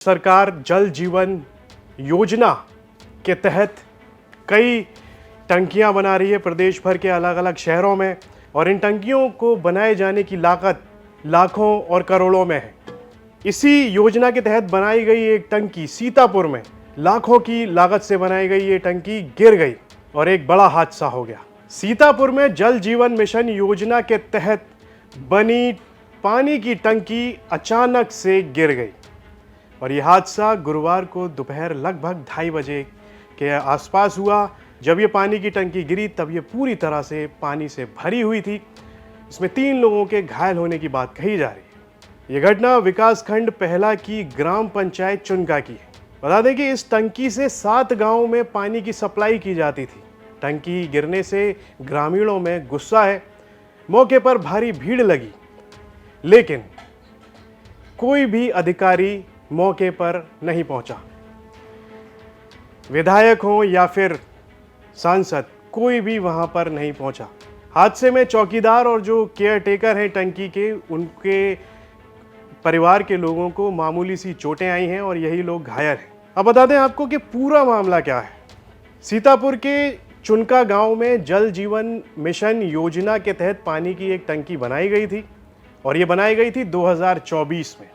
सरकार जल जीवन योजना के तहत कई टंकियां बना रही है प्रदेश भर के अलग अलग शहरों में, और इन टंकियों को बनाए जाने की लागत लाखों और करोड़ों में है। इसी योजना के तहत बनाई गई एक टंकी सीतापुर में लाखों की लागत से बनाई गई ये टंकी गिर गई और एक बड़ा हादसा हो गया। सीतापुर में जल जीवन मिशन योजना के तहत बनी पानी की टंकी अचानक से गिर गई और यह हादसा गुरुवार को दोपहर लगभग 2:30 बजे के आसपास हुआ। जब ये पानी की टंकी गिरी तब ये पूरी तरह से पानी से भरी हुई थी। इसमें 3 लोगों के घायल होने की बात कही जा रही है। ये घटना विकासखंड पहला की ग्राम पंचायत चुनका की है। बता दें कि इस टंकी से 7 गांवों में पानी की सप्लाई की जाती थी। टंकी गिरने से ग्रामीणों में गुस्सा है। मौके पर भारी भीड़ लगी, लेकिन कोई भी अधिकारी मौके पर नहीं पहुंचा। विधायक हो या फिर सांसद, कोई भी वहां पर नहीं पहुंचा। हादसे में चौकीदार और जो केयर टेकर हैं टंकी के, उनके परिवार के लोगों को मामूली सी चोटें आई हैं और यही लोग घायल हैं। अब बता दें आपको कि पूरा मामला क्या है। सीतापुर के चुनका गांव में जल जीवन मिशन योजना के तहत पानी की एक टंकी बनाई गई थी और ये बनाई गई थी 2024 में।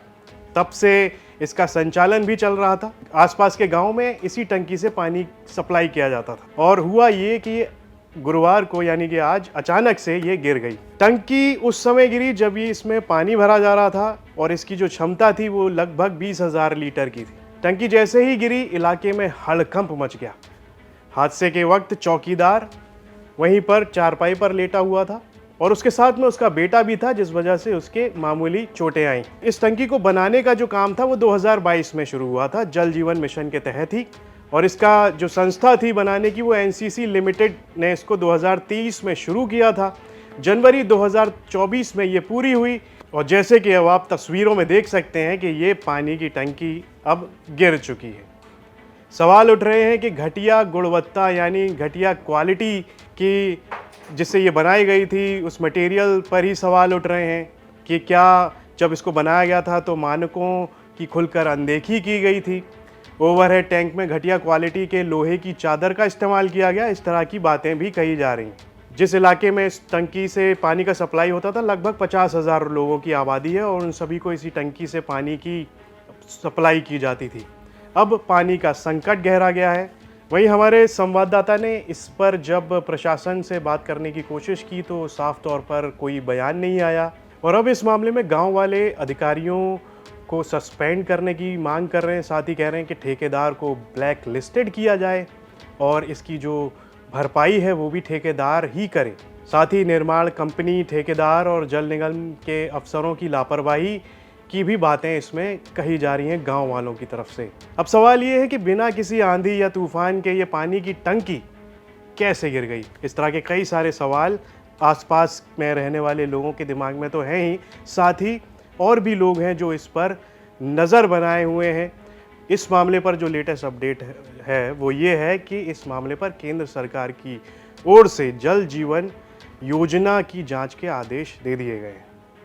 तब से इसका संचालन भी चल रहा था। आसपास के गांव में इसी टंकी से पानी सप्लाई किया जाता था और हुआ ये कि गुरुवार को यानी कि आज अचानक से ये गिर गई। टंकी उस समय गिरी जब ये इसमें पानी भरा जा रहा था और इसकी जो क्षमता थी वो लगभग 20,000 लीटर की थी। टंकी जैसे ही गिरी इलाके में हड़कंप मच गया। हादसे के वक्त चौकीदार वहीं पर चारपाई पर लेटा हुआ था और उसके साथ में उसका बेटा भी था, जिस वजह से उसके मामूली चोटें आईं। इस टंकी को बनाने का जो काम था वो 2022 में शुरू हुआ था जल जीवन मिशन के तहत ही, और इसका जो संस्था थी बनाने की वो एनसीसी लिमिटेड ने इसको 2023 में शुरू किया था। जनवरी 2024 में ये पूरी हुई और जैसे कि अब आप तस्वीरों में देख सकते हैं कि ये पानी की टंकी अब गिर चुकी है। सवाल उठ रहे हैं कि घटिया गुणवत्ता यानी घटिया क्वालिटी की जिससे ये बनाई गई थी उस मटेरियल पर ही सवाल उठ रहे हैं कि क्या जब इसको बनाया गया था तो मानकों की खुलकर अनदेखी की गई थी। ओवरहेड टैंक में घटिया क्वालिटी के लोहे की चादर का इस्तेमाल किया गया, इस तरह की बातें भी कही जा रही हैं। जिस इलाके में इस टंकी से पानी का सप्लाई होता था लगभग 50,000 लोगों की आबादी है और उन सभी को इसी टंकी से पानी की सप्लाई की जाती थी। अब पानी का संकट गहरा गया है। वहीं हमारे संवाददाता ने इस पर जब प्रशासन से बात करने की कोशिश की तो साफ तौर पर कोई बयान नहीं आया और अब इस मामले में गांव वाले अधिकारियों को सस्पेंड करने की मांग कर रहे हैं। साथ ही कह रहे हैं कि ठेकेदार को ब्लैक लिस्टेड किया जाए और इसकी जो भरपाई है वो भी ठेकेदार ही करे। साथ ही निर्माण कंपनी, ठेकेदार और जल निगम के अफसरों की लापरवाही की भी बातें इसमें कही जा रही हैं गांव वालों की तरफ से। अब सवाल ये है कि बिना किसी आंधी या तूफान के ये पानी की टंकी कैसे गिर गई। इस तरह के कई सारे सवाल आसपास में रहने वाले लोगों के दिमाग में तो हैं ही, साथ ही और भी लोग हैं जो इस पर नज़र बनाए हुए हैं। इस मामले पर जो लेटेस्ट अपडेट है वो ये है कि इस मामले पर केंद्र सरकार की ओर से जल जीवन योजना की जांच के आदेश दे दिए गए हैं।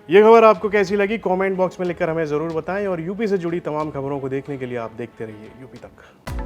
ये खबर आपको कैसी लगी कमेंट बॉक्स में लिखकर हमें ज़रूर बताएं और यूपी से जुड़ी तमाम खबरों को देखने के लिए आप देखते रहिए यूपी तक।